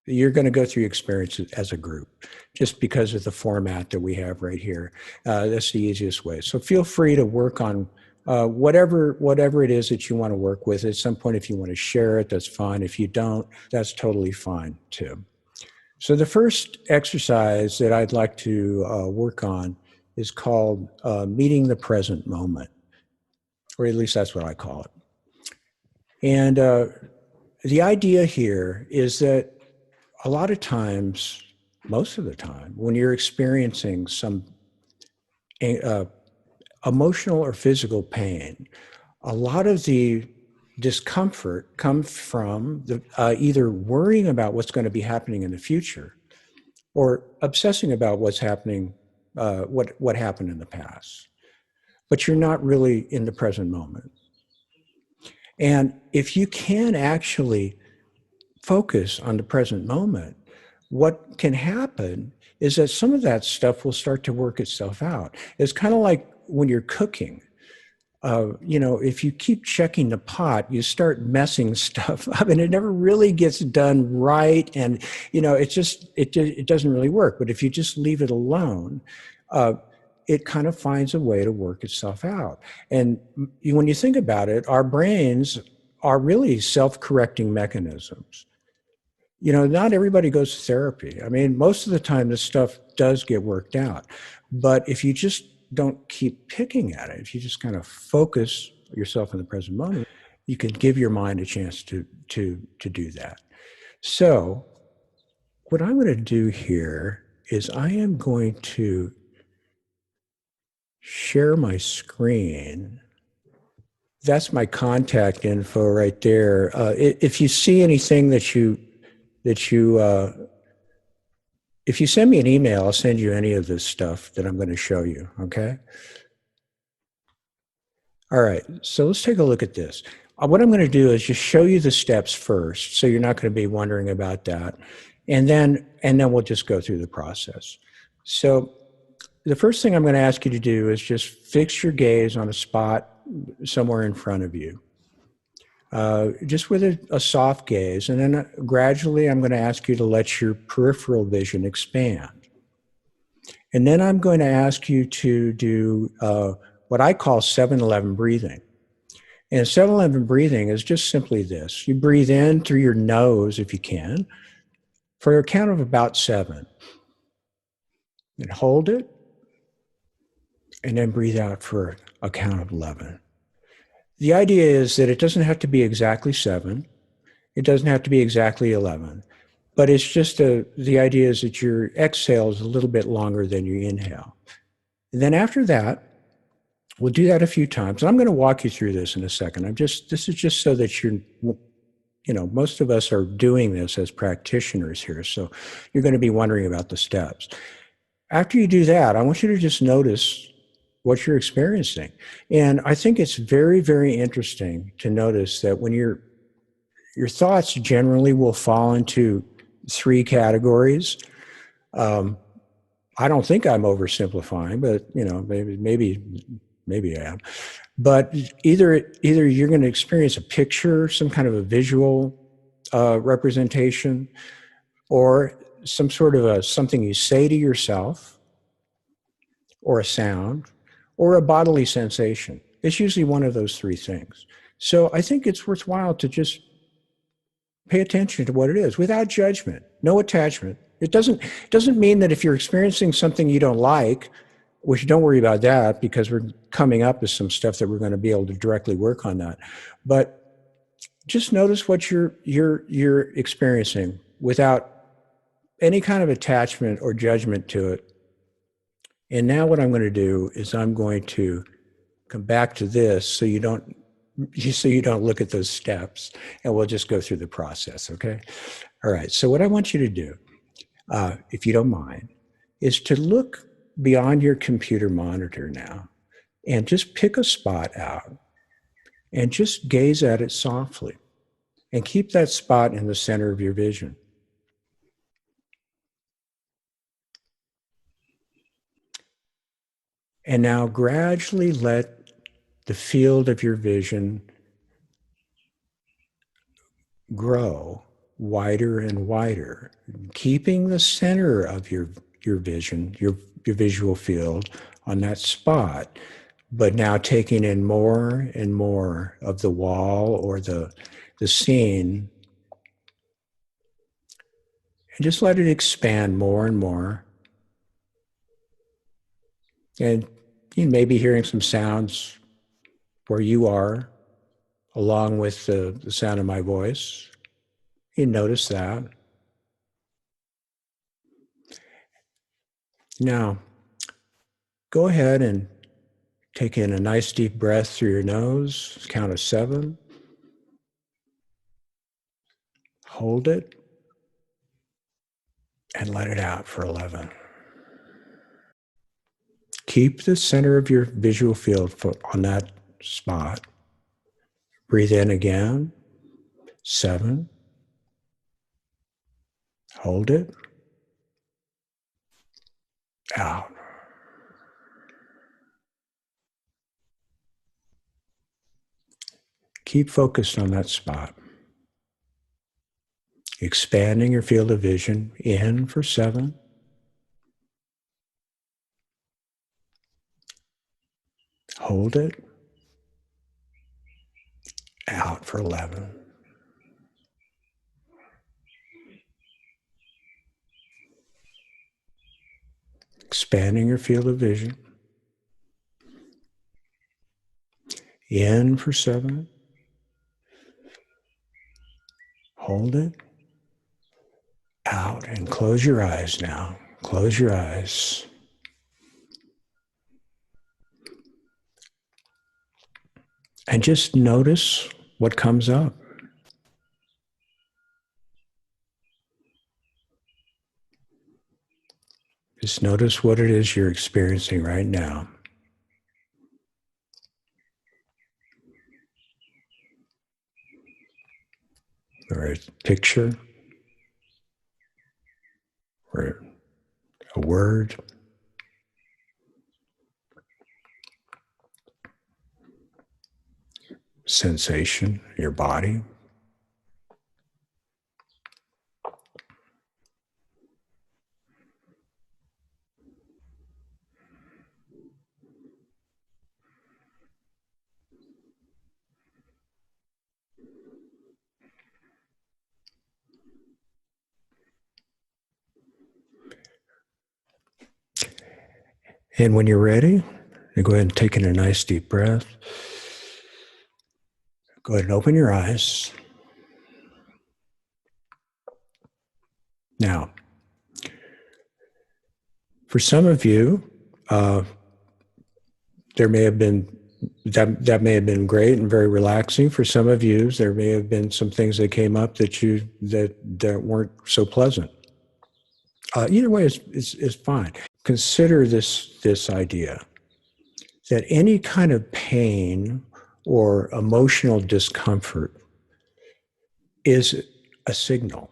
You're going to go through experiences as a group just because of the format that we have right here. That's the easiest way. So feel free to work on whatever it is that you want to work with. At some point, if you want to share it, that's fine. If you don't, that's totally fine too. So the first exercise that I'd like to work on is called meeting the present moment, or at least that's what I call it. And the idea here is that a lot of times, most of the time, when you're experiencing some uh, emotional or physical pain, a lot of the discomfort comes from either worrying about what's going to be happening in the future or obsessing about what's happening, what happened in the past. But you're not really in the present moment. And if you can actually focus on the present moment, what can happen is that some of that stuff will start to work itself out. It's kind of like when you're cooking. If you keep checking the pot, you start messing stuff up, and it never really gets done right. And it doesn't really work. But if you just leave it alone, it kind of finds a way to work itself out. And when you think about it, our brains are really self-correcting mechanisms. Not everybody goes to therapy. I mean, most of the time this stuff does get worked out. But if you just don't keep picking at it, if you just kind of focus yourself in the present moment, you can give your mind a chance to do that. So what I'm going to do here is I am going to share my screen. That's my contact info right there. If you see anything if you send me an email, I'll send you any of this stuff that I'm going to show you, okay? All right, so let's take a look at this. What I'm going to do is just show you the steps first, so you're not going to be wondering about that. And then we'll just go through the process. So the first thing I'm going to ask you to do is just fix your gaze on a spot somewhere in front of you. Just with a soft gaze, and then gradually I'm going to ask you to let your peripheral vision expand. And then I'm going to ask you to do what I call 7-11 breathing. And 7-11 breathing is just simply this. You breathe in through your nose, if you can, for a count of about 7. And hold it, and then breathe out for a count of 11. The idea is that it doesn't have to be exactly 7. It doesn't have to be exactly 11. But it's just the idea is that your exhale is a little bit longer than your inhale. And then after that, we'll do that a few times. And I'm going to walk you through this in a second. This is just so that most of us are doing this as practitioners here. So you're going to be wondering about the steps. After you do that, I want you to just notice what you're experiencing. And I think it's very, very interesting to notice that when your thoughts generally will fall into 3 categories. I don't think I'm oversimplifying, but maybe I am. But either you're going to experience a picture, some kind of a visual representation, or some sort of something you say to yourself, or a sound, or a bodily sensation. It's usually one of those 3 things. So I think it's worthwhile to just pay attention to what it is without judgment, no attachment. It doesn't mean that if you're experiencing something you don't like, which don't worry about that because we're coming up with some stuff that we're going to be able to directly work on that. But just notice what you're experiencing without any kind of attachment or judgment to it. And now what I'm going to do is I'm going to come back to this so you don't look at those steps, and we'll just go through the process, okay? All right, so what I want you to do, if you don't mind, is to look beyond your computer monitor now and just pick a spot out and just gaze at it softly and keep that spot in the center of your vision. And now gradually let the field of your vision grow wider and wider, keeping the center of your vision, your visual field on that spot, but now taking in more and more of the wall or the scene, and just let it expand more and more. And you may be hearing some sounds where you are, along with the sound of my voice. You notice that. Now, go ahead and take in a nice deep breath through your nose, count of 7, hold it, and let it out for 11. Keep the center of your visual field on that spot. Breathe in again, 7, hold it, out. Keep focused on that spot. Expanding your field of vision, in for 7, hold it, out for 11. Expanding your field of vision, in for 7, hold it, out, and close your eyes now. Close your eyes. And just notice what comes up. Just notice what it is you're experiencing right now. Or a picture, or a word, sensation, your body. And when you're ready, you go ahead and take in a nice deep breath. Go ahead and open your eyes. Now, for some of you, there may have been that may have been great and very relaxing. For some of you, there may have been some things that came up that weren't so pleasant. Either way is fine. Consider this idea that any kind of pain or emotional discomfort is a signal.